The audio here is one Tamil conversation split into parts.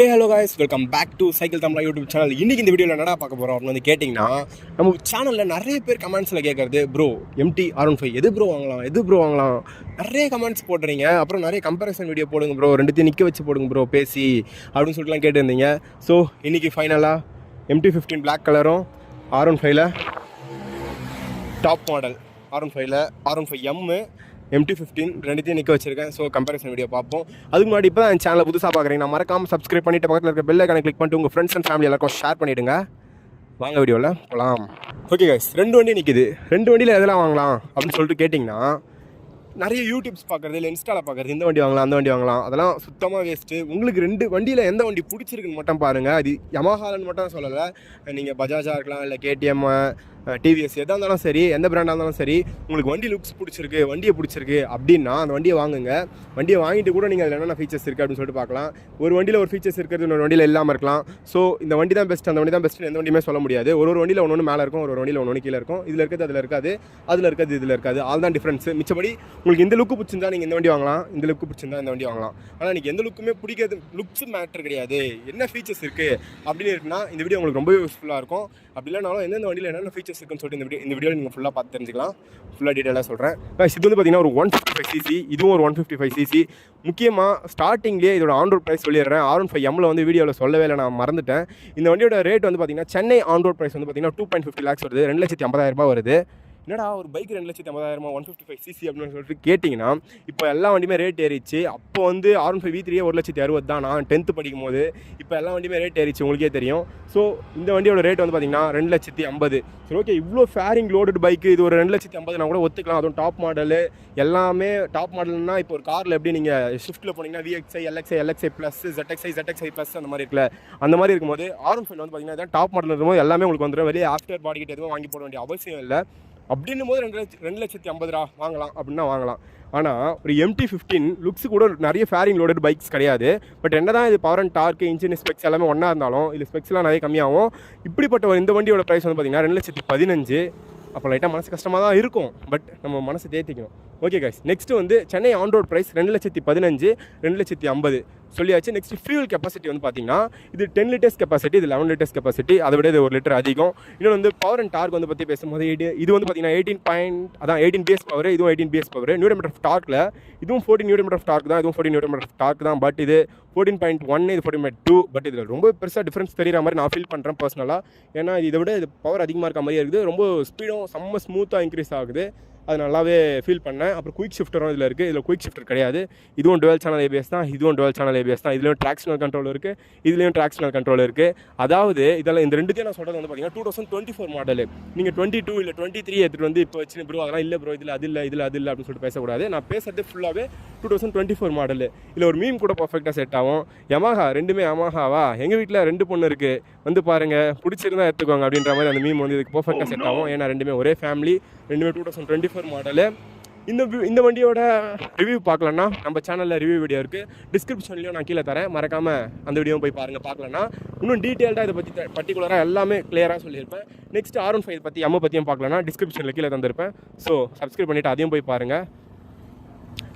Hey hello guys, welcome back to cycle Tamizha YouTube channel. இன்றைக்கி இந்த வீடியோவில் என்னடா பார்க்க போகிறோம் அப்படின்னு கேட்டிங்கன்னா, நம்ம சேனலில் நிறைய பேர் கமெண்ட்ஸில் கேட்குறது, ப்ரோ MT R15 எது ப்ரோ வாங்கலாம் நிறைய கமெண்ட்ஸ் போடுறீங்க. அப்புறம் நிறைய கம்பேரிசன் வீடியோ போடுங்க ப்ரோ, ரெண்டுத்தையும் நிற்க வச்சு போடுங்க ப்ரோ பேசி அப்படின்னு சொல்லிட்டுலாம் கேட்டுருந்தீங்க. ஸோ இன்றைக்கி ஃபைனலாக MT15 பிளாக் கலரும் R15 top model R15M MT15 ரெண்டுத்தையும் நிற்க வச்சிருக்கேன். ஸோ கம்பேரிசன் வீடியோ பார்ப்போம். அதுக்கு முன்னாடி இப்போ என் சேனலை புதுசாக பார்க்குறீங்க, நான் மறக்காமல் சப்ஸ்கிரைப் பண்ணிட்டு பக்கத்தில் இருக்க பெல் ஐகானை கிளிக் பண்ணிட்டு உங்கள் ஃப்ரெண்ட்ஸ் அண்ட் ஃபேமிலி எல்லாருக்கும் ஷேர் பண்ணிவிடுங்க. வாங்க வீடியோவில் போகலாம். ஓகே கைஸ், ரெண்டு வண்டி நிற்கிது. ரெண்டு வண்டியில் எதெல்லாம் வாங்கலாம் அப்படின்னு சொல்லிட்டு கேட்டிங்கன்னா, நிறைய யூடியூப்ஸ் பார்க்குறது இல்லை இன்ஸ்டாவில் பார்க்குறது, இந்த வண்டி வாங்கலாம் அந்த வண்டி வாங்கலாம், அதெல்லாம் சுத்தமாக வேஸ்ட்டு. உங்களுக்கு ரெண்டு வண்டியில் எந்த வண்டி பிடிச்சிருக்குன்னு மட்டும் பாருங்கள். அது யமஹான்னு மட்டும் சொல்லலை, நீங்கள் பஜாஜாக இருக்கலாம், இல்லை KTM, TVS எதாக இருந்தாலும் சரி, எந்த பிராண்டாக இருந்தாலும் சரி, உங்களுக்கு வண்டி லுக்ஸ் பிடிச்சிருக்கு, வண்டியை பிடிச்சிருக்கு அப்படின்னா அந்த வண்டியை வாங்குங்க. வண்டியை வாங்கிட்டு கூட நீங்கள் அதில் என்னென்ன ஃபீச்சர்ஸ் இருக்குது அப்படின்னு சொல்லிட்டு பார்க்கலாம். ஒரு வண்டியில் ஒரு ஃபீச்சர்ஸ் இருக்கிறது இன்னொரு வண்டியில் இல்லாமல் இருக்கலாம். ஸோ இந்த வண்டி தான் பெஸ்ட், அந்த வண்டி தான் பெஸ்ட்டுன்னு எந்த வண்டியுமே சொல்ல முடியாது. ஒரு வண்டியில் ஒன்று மேலே இருக்கும், ஒரு வண்டியில் ஒன்று கீழே இருக்கும். இதில் இருக்கிறது அதில் இருக்காது, அதில் இருக்கிறது இதில் இருக்காது. ஆல் தான் டிஃப்ரென்ஸு. மிச்சபடி உங்களுக்கு இந்த லுக்கு பிடிச்சிருந்தா நீங்கள் இந்த வண்டி வாங்கலாம், இந்த லுக்கு பிடிச்சிருந்தா இந்த வண்டி வாங்கலாம். ஆனால் நீங்கள் எந்த லுக்குமே பிடிக்காது, லுக்ஸ் மேட்ரு கிடையாது, என்ன ஃபீச்சர்ஸ் இருக்குது அப்படின்னு இருக்குன்னா இந்த வீடியோ உங்களுக்கு ரொம்ப யூஸ்ஃபுல்லாக இருக்கும். அப்படி இல்லைனாலும் எந்தெந்த வண்டியில் என்னென்ன ஃபீச்சர்ஸ் இருக்குன்னு சொல்லிட்டு இந்த வீடியோவில் நீங்கள் ஃபுல்லாக பார்த்து தெரிஞ்சுக்கலாம். ஃபுல்லாக டீட்டெயிலாக சொல்கிறேன். இது வந்து பார்த்தீங்கன்னா ஒரு 155cc, இதுவும் ஒரு 155cc. முக்கியமாக ஸ்டார்டிங்லேயே இதோட ஆன் ரோட் ப்ரைஸ் சொல்லிடுறேன். R15M வந்து வீடியோவில் சொல்லவே இல்லை, நான் மறந்துட்டேன். இந்த வண்டியோட ரேட் வந்து பார்த்தீங்கன்னா சென்னை ஆன் ரோட் ப்ரைஸ் வந்து பார்த்தீங்கன்னா 2.50 lakhs வருது, 2,50,000 வருது. என்னடா ஒரு பைக் 2,50,000 155cc அப்படின்னு சொல்லிட்டு கேட்டிங்கன்னா, இப்போ எல்லா வண்டியுமே ரேட் ஏறிச்சு. அப்போ வந்து R15 V3 1,60,000 தான் நான் 10th படிக்கும் போது. இப்போ எல்லா வண்டியுமே ரேட் ஏறிச்சு, உங்களுக்கே தெரியும். ஸோ இந்த வண்டியோட ரேட் வந்து பார்த்தீங்கன்னா 2,50,000. சரி, ஓகே, இவ்வளோ ஃபேரிங் லோடட் பைக்கு இது ஒரு 2,50,000 நான் கூட ஒத்துக்கலாம். அதுவும் டாப் மாடலு, எல்லாமே டாப் மாடல்னா இப்போ ஒரு காரில் எப்படி நீங்கள் ஷிஃப்ட்டில் போனீங்கன்னா VXI, LXI plus, ZXI plus அந்த மாதிரி இருக்குல்ல, அந்த மாதிரி இருக்கும்போது R15 வந்து பார்த்தீங்கன்னா இதான் டாப் மாடல் இருக்கும்போது எல்லாமே உங்களுக்கு வந்துடும். வெளியே ஆஃப்டர் பாடி கிட்ட எதுவும் வாங்கி போட வேண்டிய அவசியம் இல்லை. அப்படின்னும் போது 2,50,000 வாங்கலாம் அப்படின்னா வாங்கலாம். ஆனால் ஒரு MT15 லுக்ஸு கூட நிறைய ஃபேரிங் லோடட் பைக்ஸ் கிடையாது. பட் என்ன தான் இது power and torque, engine specs எல்லாமே ஒன்றா இருந்தாலும் இது ஸ்பெக்ஸ்லாம் நிறைய கம்மியாகும். இப்படிப்பட்ட ஒரு இந்த வண்டியோட ப்ரைஸ் வந்து பார்த்திங்கன்னா 2,15,000. அப்போ லைட்டாக மனசு கஷ்டமாக தான் இருக்கும், பட் நம்ம மனசு தேர்த்திக்கணும். ஓகே கைஸ், நெக்ஸ்ட்டு வந்து சென்னை ஆன் ரோட் ப்ரைஸ் 2,15,000, 2,50,000 சொல்லியாச்சு. நெக்ஸ்ட் ஃபியூல் கெப்பாசிட்டி வந்து பார்த்தீங்கன்னா இது 10 liters கெப்பாசிட்டி, இது 11 liters கெப்பாசிட்டி, அதை விட இது 1 liter அதிகம். இன்னொன்று வந்து பவர் அண்ட் டார்க் வந்து பற்றி பேசும்போது இது வந்து பார்த்தீங்கன்னா 18 PS பவர், இதுவும் 18 PS பவர். நியூட்டன் ஆஃப் டார்க்கில் இதுவும் 14 நியூட்டன் ஆஃப் டார்க் தான், இதுவும் 14 நியூட்டன் ஆஃப் டார்க் தான். பட் இது 14.1, இது 14.2. பட் இதில் ரொம்ப பெருசாக டிஃப்ரென்ஸ் தெரிகிற மாதிரி நான் ஃபீல் பண்ணுறேன் பர்சனலாக. ஏன்னா இதை விட இது பவர் அதிகமாக இருக்க மாதிரியே இருக்குது. ரொம்ப ஸ்பீடும் செம்ம ஸ்மூத்தாக இன்க்ரீஸ் ஆகுது, அது நல்லாவே ஃபீல் பண்ணேன். அப்புறம் குயிக் ஷிஃப்டரும் இதில் இருக்குது. இதில் குயிக் ஷிஃப்டர் கிடையாது. இதுவும் டுவெல் சேனல் ABS தான், இதுவும் டுவெல் சேனல் ABS தான். இதுலேயும் ட்ராக்ஷனல் கண்ட்ரோல் இருக்குது, இதுலேயும் ட்ராக்ஷனல் கண்ட்ரோல் இருக்குது. அதாவது இதெல்லாம் இந்த ரெண்டுத்தையும் நான் சொல்கிறது வந்து பார்த்தீங்கன்னா 2024 மாடலு. நீங்கள் 22 இல்லை 23 எடுத்துகிட்டு வந்து இப்போ வச்சு ப்ரோ அதெல்லாம் இல்லை ப்ரோ, இதில் அது இல்லை அப்படின்னு சொல்லிட்டு பேசக்கூடாது. நான் பேசுறது ஃபுல்லாகவே 2024 மாடலு. இல்லை ஒரு மீம் கூட பர்ஃபெக்டாக செட் ஆகும். யமஹா, ரெண்டுமே யமஹாவா, எங்கள் வீட்டில் 2 பொண்ணு இருக்குது, வந்து பாருங்கள், பிடிச்சிருந்தா எடுத்துக்கோங்க அப்படின்ற மாதிரி அந்த மீம் வந்து இதுக்கு பர்ஃபெக்டாக செட் ஆகும். ஏன்னா ரெண்டுமே ஒரே ஃபேமிலி, ரெண்டுமே 2024 மாடலு. இந்த வண்டியோட ரிவ்யூ பார்க்கலன்னா நம்ம சேனலில் ரிவ்யூ வீடியோ இருக்குது, டிஸ்கிரிப்ஷன்லையும் நான் கீழே தரேன், மறக்காமல் அந்த வீடியோவும் போய் பாருங்கள். பார்க்கலன்னா இன்னும் டீட்டெயில்டாக இதை பற்றி பர்டிகுலராக எல்லாமே கிளியராக சொல்லியிருப்பேன். நெக்ஸ்ட் R15 பற்றி பற்றியும் பார்க்கலன்னா டிஸ்கிரிப்ஷனில் கீழே தந்திருப்பேன். ஸோ சப்ஸ்கிரைப் பண்ணிவிட்டு அதையும் போய் பாருங்கள்.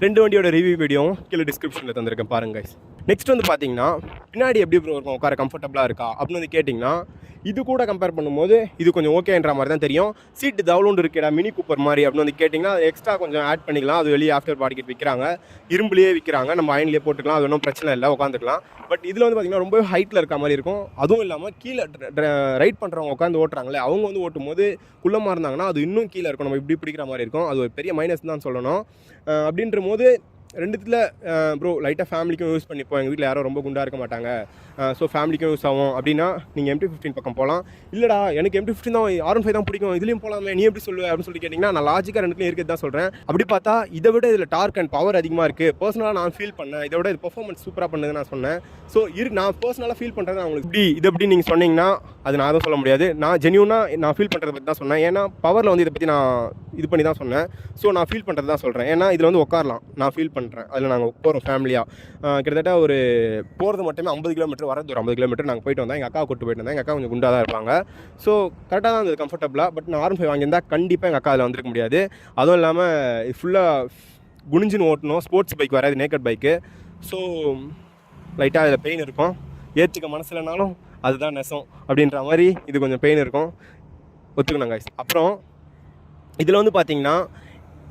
ரெண்டு வண்டியோட ரிவ்யூ வீடியோவும் கீழே டிஸ்கிரிப்ஷனில் தந்திருக்கேன், பாருங்கள். நெக்ஸ்ட் வந்து பார்த்தீங்கன்னா பின்னாடி எப்படி இருக்கும், உட்கார கம்ஃபர்டபுளாக இருக்கா அப்படின்னு வந்து கேட்டிங்கன்னா, இது கூட கம்பேர் பண்ணும்போது இது கொஞ்சம் ஓகேன்ற மாதிரி தான் தெரியும். சீட்டு தவளோண்டு இருக்கேடா மினி கூப்பர் மாதிரி அப்படின்னு வந்து கேட்டிங்கன்னா அது எக்ஸ்ட்ரா கொஞ்சம் ஆட் பண்ணிக்கலாம். அது வெளியே ஆஃப்டர் பாடி கிட் விற்கிறாங்க, இரும்புலேயே விற்கிறாங்க, நம்ம அயன்லேயே போட்டுக்கலாம், அது ஒன்றும் பிரச்சனை இல்லை, உட்காந்துக்கலாம். பட் இதில் வந்து பார்த்திங்கன்னா ரொம்ப ஹைட்டில் இருக்க மாதிரி இருக்கும். அதுவும் இல்லாமல் கீழே ரைட் பண்ணுறவங்க உட்காந்து ஓட்டுறாங்களே, அவங்க வந்து ஓட்டும் போது குள்ளமாக இருந்தாங்கன்னா அது இன்னும் கீழே இருக்கும், நம்ம இப்படி பிடிக்கிற மாதிரி இருக்கும். அது ஒரு பெரிய மைனஸ் தான் சொல்லணும். அப்படின்ற போது ரெண்டுத்தில் ப்ரோ லைட்டாக ஃபேமிலிக்கும் யூஸ் பண்ணிப்போம், எங்கள் வீட்டில் யாரும் ரொம்ப குண்டாக இருக்க மாட்டாங்க, ஸோ ஃபேமிலிக்கும் யூஸ் ஆகும் அப்படின்னா நீங்கள் MT15 பக்கம் போகலாம். இல்லைடா எனக்கு MT15 தான், R15 தான் பிடிக்கும், இதுலேயும் போகலாமே, நீ எப்படி சொல்லுவேன் அப்படின்னு சொல்லி கேட்டிங்கன்னா, நான் லாஜிக்காக ரெண்டுலேயும் இருக்கிறது தான் சொல்கிறேன். அப்படி பார்த்தா இதை விட இதில் டார்க் அண்ட் பவர் அதிகமாக இருக்குது. பர்சனலாக நான் ஃபீல் பண்ணேன், இதை விட இது பெர்ஃபார்மன்ஸ் சூப்பராக பண்ணுதுன்னு நான் சொன்னேன். ஸோ நான் பர்சனலாக ஃபீல் பண்ணுறது அவங்களுக்கு இது எப்படி நீங்கள் சொன்னீங்கன்னா அது நான் தான் சொல்ல முடியாது. நான் ஜென்யூனாக நான் ஃபீல் பண்ணுறதை பற்றி தான் சொன்னேன். ஏன்னா பவரில் வந்து இதை பற்றி நான் இது பண்ணி தான் சொன்னேன். ஸோ நான் ஃபீல் பண்ணுறது தான் சொல்கிறேன். ஏன்னா இதில் வந்து உட்காரலாம், நான் ஃபீல் பண்ணுறேன். அதில் நாங்கள் போகிறோம் ஃபேமிலியாக, கிட்டத்தட்ட ஒரு போகிறது மட்டுமே 50 கிலோமீட்டர், வரது ஒரு 50 கிலோமீட்டர் நாங்கள் போயிட்டு வந்தோம். எங்கள் அக்கா கூட்டு போயிட்டு வந்தேன். எங்கள் அக்கா கொஞ்சம் குண்டாக தான் இருப்பாங்க. ஸோ கரெக்டாக தான் இருந்தது, கம்ஃபர்டபுளாக. பட் நான் R15 வாங்கியிருந்தால் கண்டிப்பாக எங்கள் அக்கா அதில் வந்திருக்க முடியாது. அதுவும் இல்லாமல் ஃபுல்லாக குனிஞ்சின்னு ஓட்டணும், ஸ்போர்ட்ஸ் பைக் வராது, நேக்கட் பைக்கு. ஸோ லைட்டாக அதில் பெயின் இருக்கும். ஏற்றுக்க மனசுலனாலும் அதுதான் நெசம் அப்படின்ற மாதிரி இது கொஞ்சம் பெயின் இருக்கும், ஒத்துக்கணும் கைஸ். அப்புறம் இதில் வந்து பார்த்தீங்கன்னா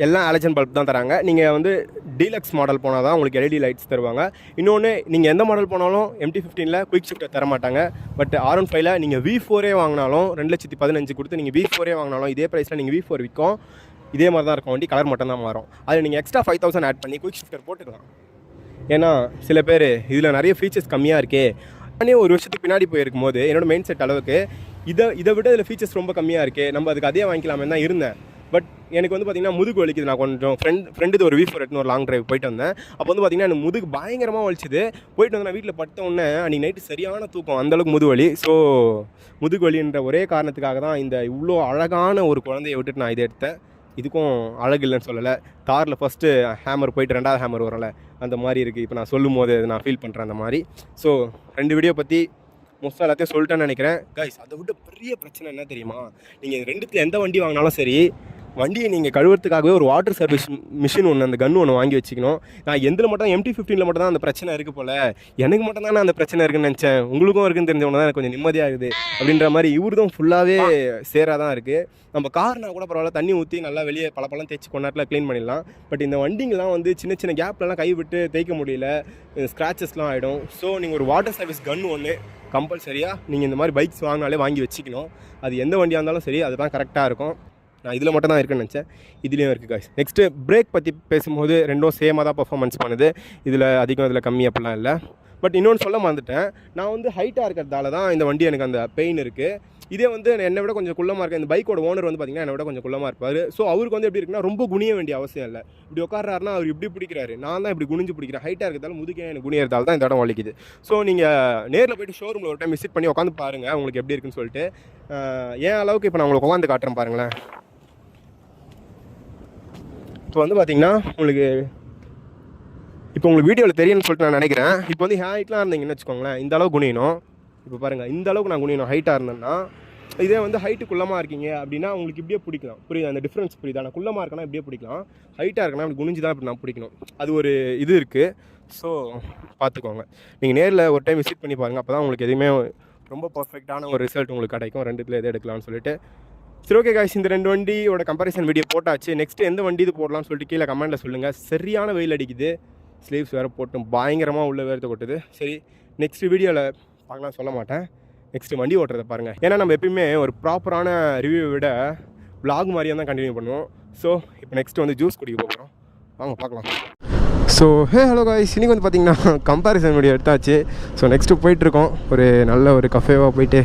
எல்லாம் ஆலஜன் பல்ப் தான் தராங்க. நீங்கள் வந்து டீலக்ஸ் மாடல் போனால் தான் உங்களுக்கு எல்இடி லைட்ஸ் தருவாங்க. இன்னொன்று, நீங்கள் எந்த மாடல் போனாலும் MT-15ல் குயிக் ஷிஃப்ட்டை தர மாட்டாங்க. பட் R15ல் நீங்கள் V4 வாங்கினாலும் 2,15,000 கொடுத்து நீங்கள் V4 வாங்கினாலும் இதே ப்ரைஸில் நீங்கள் V4 விற்கும். இதே மாதிரி தான் இருக்கும் வண்டி, கலர் மட்டும் தான் மாறும். அதில் நீங்கள் எக்ஸ்ட்ரா 5,000 ஆட் பண்ணி குயிக் ஷிஃப்டர் போட்டுக்கலாம். ஏன்னா சில பேர் இதில் நிறைய ஃபீச்சர்ஸ் கம்மியாக இருக்கே, நானே ஒரு வருஷத்துக்கு பின்னாடி போயிருக்கும் போது என்னோடய மெயின் செட் அளவுக்கு இதை விட இதில் ஃபீச்சர்ஸ் ரொம்ப கம்மியாக இருக்குது, நம்ம அதுக்கு அதே வாங்கிக்கலாமே தான் இருந்தேன். பட் எனக்கு வந்து பார்த்திங்கன்னா முதுகு வலிக்குது. நான் கொஞ்சம் ஃப்ரெண்டு ஒரு V4 எடுத்துன்னு ஒரு லாங் டிரைவ் போயிட்டு வந்தேன். அப்போ வந்து பார்த்திங்கன்னா எனக்கு முதுகு பயங்கரமாக வலிச்சுது. போயிட்டு வந்து நான் வீட்டில் பட்ட உடனே அன்றைக்கி நைட்டு சரியான தூக்கம், அந்தளவுக்கு முதுகு வலி. ஸோ முதுகு வலின்ற ஒரே காரணத்துக்காக தான் இந்த இவ்வளோ அழகான ஒரு குழந்தைய விட்டுட்டு நான் இதை எடுத்தேன். இதுக்கும் அழகு இல்லைன்னு சொல்லலை. காரில் ஃபஸ்ட்டு ஹேமர் போயிட்டு 2வது ஹேமர் வரல, அந்த மாதிரி இருக்குது. இப்போ நான் சொல்லும் போது நான் ஃபீல் பண்ணுறேன் அந்த மாதிரி. ஸோ 2 வீடியோ பற்றி மோஸ்ட்டாக எல்லாத்தையும் சொல்லிட்டேன்னு நினைக்கிறேன் கைஸ். அதை விட பெரிய பிரச்சனை என்ன தெரியுமா, நீங்கள் 2த்துல எந்த வண்டி வாங்கினாலும் சரி, வண்டியை நீங்கள் கழுவுறதுக்காகவே ஒரு வாட்டர் சர்வீஸ் மிஷின் ஒன்று, அந்த கன்று ஒன்று வாங்கி வச்சுக்கணும். நான் எந்தில் மட்டும் MT-15ல் மட்டும் தான் அந்த பிரச்சனை இருக்குது போல், எனக்கு மட்டும் தான் அந்த பிரச்சனை இருக்குன்னு நினச்சேன். உங்களுக்கும் இருக்குன்னு தெரிஞ்சவொன்னே தான் எனக்கு கொஞ்சம் நிம்மதியாகுது அப்படின்ற மாதிரி. இவருதும் ஃபுல்லாகவே சேராக தான் இருக்குது. நம்ம கார்னா கூட பரவாயில்ல, தண்ணி ஊற்றி நல்லா வெளியே பழப்பழம் தேய்ச்சி கொண்டாட்டில் க்ளீன் பண்ணிடலாம். பட் இந்த வண்டிங்கெலாம் வந்து சின்ன சின்ன கேப்லலாம் கை விட்டு தேய்க்க முடியல, ஸ்க்ராச்சஸ்லாம் ஆகிடும். ஸோ நீங்கள் ஒரு வாட்டர் சர்வீஸ் கன்று ஒன்று கம்பல்சரியாக நீங்கள் இந்த மாதிரி பைக்ஸ் வாங்கினாலே வாங்கி வச்சுக்கணும். அது எந்த வண்டியாக இருந்தாலும் சரி, அதுதான் கரெக்டாக இருக்கும். நான் இதில் மட்டும் தான் இருக்குன்னு நினச்சேன், இதுலேயும் இருக்குது காய்ஸ். நெக்ஸ்ட்டு பிரேக் பற்றி பேசும்போது ரெண்டும் சேமாக தான் பர்ஃபார்மன்ஸ் பண்ணுது. இதில் அதிகம் இதில் கம்மி அப்படிலாம் இல்லை. பட் இன்னொன்று சொல்ல மறந்துட்டேன், நான் வந்து ஹைட்டாக இருக்கிறதால தான் இந்த வண்டி எனக்கு அந்த பெயின் இருக்குது. இதே வந்து என்னை விட கொஞ்சம் குள்ளமாக இருக்கேன். இந்த பைக்கோட ஓனர் வந்து பார்த்திங்கன்னா என்னை விட கொஞ்சம் குள்ளமாக இருப்பார். ஸோ அவருக்கு வந்து எப்படி இருக்குன்னா, ரொம்ப குனிய வேண்டிய அவசியம் இல்லை. இப்படி உட்காராருன்னா அவர் இப்படி பிடிக்கிறாரு, நான் தான் இப்படி குனிஞ்சு பிடிக்கிறேன். ஹைட்டாக இருக்கிறதால முதுகே எனக்கு குனியறதால தான் இந்த இடம் வலிக்குது. ஸோ நீங்கள் நேரில் போய்ட்டு ஷோரூமில் ஒரு டைம் விசிட் பண்ணி உட்காந்து பாருங்கள் உங்களுக்கு எப்படி இருக்குன்னு சொல்லிட்டு. ஏன் அளவுக்கு இப்போ நான் உங்களுக்கு உட்காந்து காட்டுறேன் பாருங்களேன். இப்போ வந்து பார்த்திங்கன்னா உங்களுக்கு வீடியோவில் தெரியும்னு சொல்லிட்டு நான் நினைக்கிறேன். இப்போ வந்து ஹைட்லாம் இருந்தீங்கன்னு வச்சுக்கோங்களேன், இந்த அளவு குனியணும். இப்போ பாருங்கள், இந்த அளவுக்கு நான் குனியணும் ஹைட்டாக இருந்தேன்னா. இதே வந்து ஹைட்டு குள்ளமாக இருக்கீங்க அப்படின்னா உங்களுக்கு இப்படியே பிடிக்கலாம். புரியுது அந்த டிஃப்ரென்ஸ் புரியுதா? நான் குள்ளமாக இருக்கேன்னா இப்படியே பிடிக்கலாம், ஹைட்டாக இருக்கேன்னா அப்படி குனிஞ்சு தான் இப்படி நான் பிடிக்கணும். அது ஒரு இது இருக்குது. ஸோ பார்த்துக்கோங்க, நீங்கள் நேரில் ஒரு டைம் விசிட் பண்ணி பாருங்கள். அப்போ தான் உங்களுக்கு எதுவுமே ரொம்ப பர்ஃபெக்டான ஒரு ரிசல்ட் உங்களுக்கு கிடைக்கும். 2த்துல எது எடுக்கலாம்னு சொல்லிட்டு. சரி, ஓகே காய்ஸ், இந்த 2 வண்டியோட கம்பேரிசன் வீடியோ போட்டாச்சு. நெக்ஸ்ட்டு எந்த வண்டி இது போடலாம்னு சொல்லிட்டு கீழே கமெண்ட்டில் சொல்லுங்கள். சரியான வெயில் அடிக்குது, ஸ்லீவ்ஸ் வேறு போட்டும் பயங்கரமாக உள்ள வேர்த்து கொட்டுது. சரி, நெக்ஸ்ட் வீடியோவில் பார்க்கலாம் சொல்ல மாட்டேன். நெக்ஸ்ட்டு வண்டி ஓட்டுறதை பாருங்கள். ஏன்னா நம்ம எப்பயுமே ஒரு ப்ராப்பரான ரிவ்யூவை விட vlog மாதிரியே தான் கண்டினியூ பண்ணுவோம். ஸோ இப்போ நெக்ஸ்ட்டு வந்து ஜூஸ் குடிக்க போகிறோம், வாங்க பார்க்கலாம். ஸோ ஹலோ காய்ஸ், இன்றைக்கி வந்து பார்த்திங்கன்னா கம்பேரிசன் வீடியோ எடுத்தாச்சு. ஸோ நெக்ஸ்ட்டு போயிட்டுருக்கோம், ஒரு நல்ல ஒரு கஃபேவாக போயிட்டு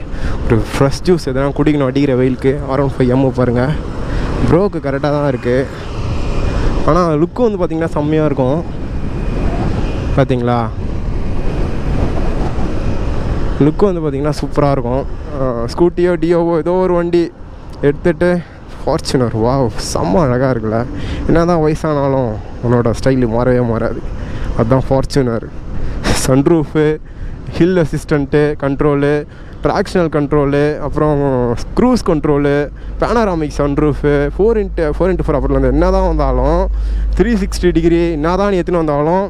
ஒரு ஃப்ரெஷ் ஜூஸ் எதனா குடிக்கணும் அடிக்கிற வெயிலுக்கு. R15M பாருங்கள், ப்ரோக்கு கரெக்டாக தான் இருக்குது. ஆனால் லுக்கும் வந்து பார்த்திங்கன்னா செம்மையாக இருக்கும். பார்த்தீங்களா, லுக்கு வந்து பார்த்திங்கன்னா சூப்பராக இருக்கும். ஸ்கூட்டியோ டியோவோ ஏதோ ஒரு வண்டி எடுத்துகிட்டு ஃபார்ச்சுனர், வா செம்ம அழகாக இருக்குல்ல. என்ன தான் வயசானாலும் உன்னோட ஸ்டைலு மாறவே மாறாது. அதுதான் Fortuner. Sunroof, hill assistant control, tractional control, அப்புறம் cruise control, panoramic sunroof, 4x4 அப்புறம் என்ன தான் வந்தாலும் 360 டிகிரி என்ன தான் நீ எத்துன்னு வந்தாலும்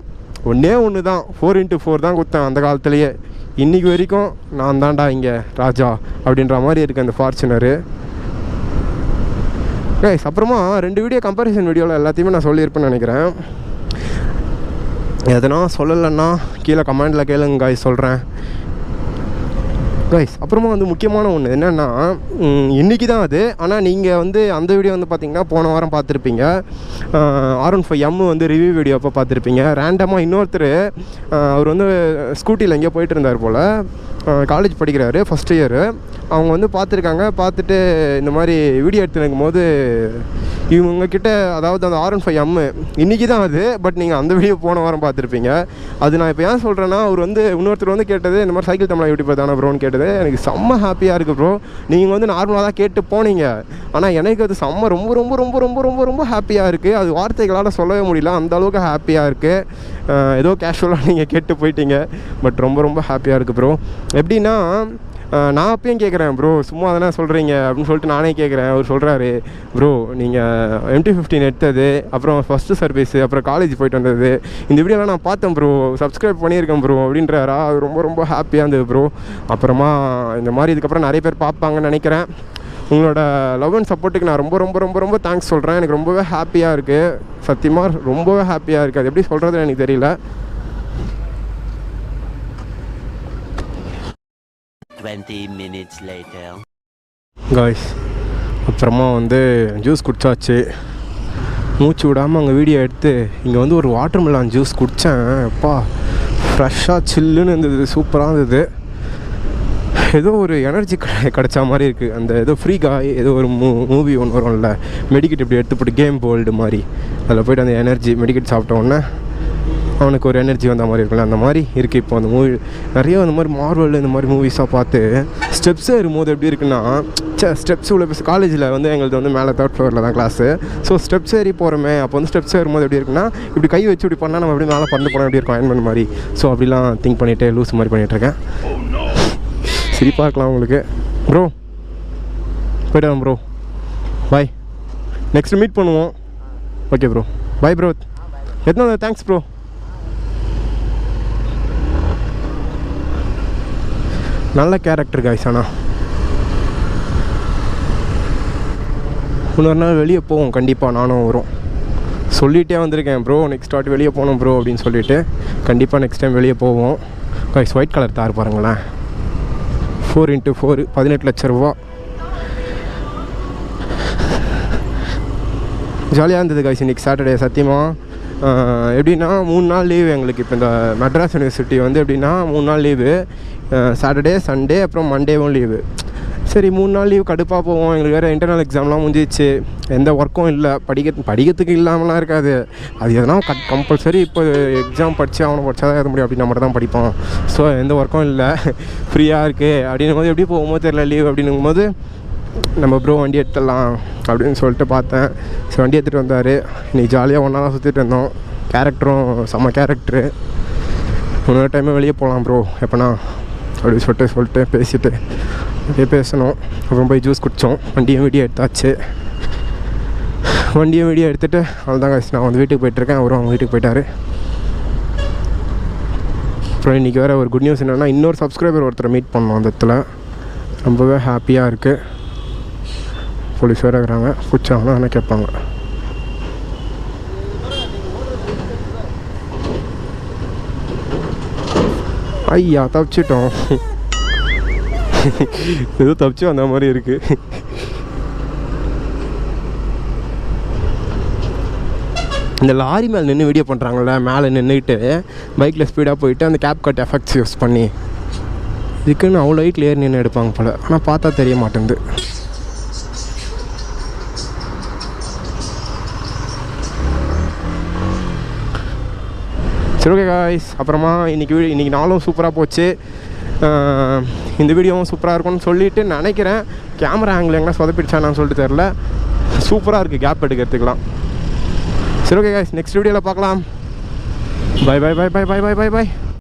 ஒன்று தான் 4x4 தான் கொடுத்தேன் அந்த காலத்துலேயே. இன்றைக்கி வரைக்கும் நான் தான்டா இங்கே ராஜா அப்படின்ற மாதிரி இருக்குது அந்த ஃபார்ச்சுனரு. கைஸ், அப்புறமா 2 வீடியோ கம்பேரிசன் வீடியோவில் எல்லாத்தையுமே நான் சொல்லியிருப்பேன்னு நினைக்கிறேன். எதனா சொல்லலைன்னா கீழே கமெண்டில் கேளுங்க கைஸ், சொல்கிறேன் கைஸ். அப்புறமா வந்து முக்கியமான ஒன்று என்னென்னா, இன்றைக்கி தான் அது. ஆனால் நீங்கள் வந்து அந்த வீடியோ வந்து பார்த்திங்கன்னா போன வாரம் பார்த்துருப்பீங்க. R15M வந்து ரிவ்யூ வீடியோ அப்போ பார்த்துருப்பீங்க. ரேண்டமாக இன்னொருத்தர் அவர் வந்து ஸ்கூட்டியில் எங்கேயோ போயிட்டு இருந்தார் போல், காலேஜ் படிக்கிறாரு, ஃபஸ்ட் இயரு. அவங்க வந்து பார்த்துருக்காங்க. பார்த்துட்டு இந்த மாதிரி வீடியோ எடுத்துருக்கும் போது இவங்கக்கிட்ட, அதாவது அந்த R15M இன்றைக்கி தான் அது, பட் நீங்கள் அந்த வீடியோ போன வாரம் பார்த்துருப்பீங்க. அது நான் இப்போ ஏன் சொல்கிறேன்னா, அவர் வந்து இன்னொருத்தர் வந்து கேட்டது இந்த மாதிரி சைக்கிள் தமிழா யூடியூப் தானே ப்ரோன்னு கேட்டது. எனக்கு செம்ம ஹாப்பியாக இருக்குது ப்ரோ. நீங்கள் வந்து நார்மலாக தான் கேட்டு போனீங்க, ஆனால் எனக்கு அது செம்ம ரொம்ப ரொம்ப ரொம்ப ரொம்ப ரொம்ப ரொம்ப ஹாப்பியாக இருக்குது. அது வார்த்தைகளால் சொல்லவே முடியல, அந்த அளவுக்கு ஹாப்பியாக இருக்குது. ஏதோ கேஷுவலாக நீங்கள் கேட்டு போயிட்டீங்க, பட் ரொம்ப ரொம்ப ஹாப்பியாக இருக்குது ப்ரோ. எப்படின்னா, நான் அப்பயும் கேட்குறேன் ப்ரோ, சும்மா தானே சொல்கிறீங்க அப்படின்னு சொல்லிட்டு நானே கேட்குறேன். அவர் சொல்கிறாரு, ப்ரோ நீங்கள் MT-15 எடுத்தது, அப்புறம் ஃபஸ்ட்டு சர்வீஸு, அப்புறம் காலேஜ் போயிட்டு வந்தது. இந்த வீடியோலாம் நான் பார்த்தேன் ப்ரோ, சப்ஸ்கிரைப் பண்ணியிருக்கேன் ப்ரோ அப்படின்றாரா. அது ரொம்ப ரொம்ப ஹாப்பியாக இருந்தது ப்ரோ. அப்புறமா இந்த மாதிரி இதுக்கப்புறம் நிறைய பேர் பார்ப்பாங்கன்னு நினைக்கிறேன். உங்களோட லவ் அண்ட் சப்போர்ட்டுக்கு நான் ரொம்ப ரொம்ப ரொம்ப ரொம்ப தேங்க்ஸ் சொல்கிறேன். எனக்கு ரொம்பவே ஹாப்பியாக இருக்குது, சத்தியமாக ரொம்பவே ஹாப்பியாக இருக்குது. அது எப்படி சொல்கிறதுன்னு எனக்கு தெரியல. 20 minutes later. காய்ஸ், அப்புறமா ஜூஸ் குடிச்சாச்சு. மூச்சு விடாமல் அங்கே வீடியோ எடுத்து இங்கே ஒரு வாட்டர் மெலான் ஜூஸ் குடித்தேன். அப்பா ஃப்ரெஷ்ஷாக சில்லுன்னு இருந்தது, சூப்பராக இருந்தது. ஏதோ ஒரு எனர்ஜி கிடச்சா மாதிரி இருக்குது. அந்த ஏதோ ஃப்ரீ காய் ஏதோ ஒரு மூவி ஒன்று வரும்ல, மெடிக்கெட் இப்படி எடுத்து போட்டு கேம் போல்டு மாதிரி, அதில் போய்ட்டு அந்த எனர்ஜி மெடிக்கெட் சாப்பிட்டோன்னே அவனுக்கு ஒரு எனர்ஜி வந்த மாதிரி இருக்குல்ல, அந்த மாதிரி இருக்குது. இப்போ அந்த மூவி நிறைய அந்த மாதிரி மார்வல் இந்த மாதிரி மூவிஸாக பார்த்து ஸ்டெப்ஸ் ஏறும்போது எப்படி இருக்குன்னா, ஸ்டெப்ஸ் உள்ள காலேஜில் எங்களுக்கு மேலே 3rd ஃப்ளோரில் தான் கிளாஸு. ஸோ ஸ்டெப்ஸ் ஏறி போகிறோமே, அப்போ ஸ்டெப்ஸ் ஏறும்போது எப்படி இருக்குன்னா, இப்படி கை வச்சு இப்படி பண்ணால் நம்ம எப்படி மேலே பறந்து போனால் எப்படி இருக்கும், அயன்மேன் மாதிரி. ஸோ அப்படிலாம் திங்க் பண்ணிவிட்டு லூஸ் மாதிரி பண்ணிகிட்ருக்கேன். சரி பார்க்கலாம் உங்களுக்கு ப்ரோ. போய்ட்டு ப்ரோ, பாய். நெக்ஸ்ட்டு மீட் பண்ணுவோம். Okay bro, bye bro. எத்தனை தேங்க்ஸ் ப்ரோ. நல்ல கேரக்டர் காய்ஸ். ஆனால் இன்னொரு நாள் வெளியே போவோம் கண்டிப்பாக, நானும் வரும். சொல்லிகிட்டே வந்திருக்கேன் ப்ரோ, நெக்ஸ்ட் வாட்டி வெளியே போகணும் ப்ரோ அப்படின்னு சொல்லிவிட்டு. கண்டிப்பாக நெக்ஸ்ட் டைம் வெளியே போவோம் காய்ஸ். ஒயிட் கலர் தார் பாருங்களேன், 4x4 18 லட்ச ரூபா. ஜாலியாக இருந்தது காய்ஸ் இன்றைக்கி சாட்டர்டே. சத்தியமாக எப்படின்னா 3 நாள் லீவு எங்களுக்கு. இப்போ இந்த மெட்ராஸ் யூனிவர்சிட்டி எப்படின்னா 3 நாள் லீவு, சாட்டர்டே சண்டே அப்புறம் மண்டேவும் லீவு. சரி 3 நாள் லீவு கடுப்பாக போவோம். எங்களுக்கு வேறு இன்டர்னல் எக்ஸாம்லாம் முடிஞ்சிச்சு, எந்த ஒர்க்கும் இல்லை, படிக்கிறதுக்கு இல்லாமலாம் இருக்காது. அது எதனா கம்பல்சரி இப்போ எக்ஸாம் படித்து அவனை படித்தா தான் எழுத முடியும், அப்படி நம்ம தான் படிப்போம். ஸோ எந்த ஒர்க்கும் இல்லை, ஃப்ரீயாக இருக்குது அப்படின்னும் போது எப்படி போகும்போது தெரியல லீவ் அப்படின்னும் போது நம்ம ப்ரோ வண்டி எடுத்துடலாம் அப்படின்னு சொல்லிட்டு பார்த்தேன். சரி வண்டி எடுத்துகிட்டு வந்தார். இன்றைக்கி ஜாலியாக ஒன்றா தான் சுற்றிட்டு இருந்தோம். கேரக்டரும் செம்ம கேரக்டரு. இன்னொரு டைமே வெளியே போகலாம் ப்ரோ எப்போனா அப்படி சொல்லிட்டு பேசிவிட்டு அப்படியே பேசணும். அப்புறம் போய் ஜூஸ் குடித்தோம். வண்டியும் வீடியோ எடுத்தாச்சு. வண்டியும் வீடியோ எடுத்துகிட்டு அவ்வளோதான் காய்ச்சி நான் வீட்டுக்கு போயிட்டுருக்கேன். அவரும் அவங்க வீட்டுக்கு போயிட்டார். அப்புறம் இன்றைக்கி வேறு ஒரு குட் நியூஸ் என்னென்னா, இன்னொரு சப்ஸ்கிரைபர் ஒருத்தரை மீட் பண்ணோம் அந்த இடத்துல. ரொம்பவே ஹாப்பியாக இருக்குது. போலீஸ் வேறு இருக்கிறாங்க, பிடிச்சாங்கன்னா என்ன கேட்பாங்க. ஐயா தப்பிச்சிட்டோம். ஏதோ தப்பிச்சு வந்த மாதிரி இருக்குது. இந்த லாரி மேலே நின்று வீடியோ பண்ணுறாங்கள, மேலே நின்றுக்கிட்டு பைக்கில் ஸ்பீடாக போயிட்டு அந்த கேப் கட் எஃபெக்ட்ஸ் யூஸ் பண்ணி, இதுக்குன்னு அவ்வளோ ஹைட்டில் ஏறி நின்று எடுப்பாங்க போல். ஆனால் பார்த்தா தெரிய மாட்டேங்குது. சரி ஓகே காய்ஸ், அப்புறமா இன்றைக்கி நாளும் சூப்பராக போச்சு. இந்த வீடியோவும் சூப்பராக இருக்கும்னு சொல்லிவிட்டு நினைக்கிறேன். கேமரா ஆங்கிள் எங்கன்னா சொதப்பிடுச்சானான்னு சொல்லிட்டு தெரில. சூப்பராக இருக்குது கேப் எடுக்கிறதுக்கெலாம். சரி ஓகே காய்ஸ், நெக்ஸ்ட் வீடியோவில் பார்க்கலாம். Bye bye bye bye bye bye bye by.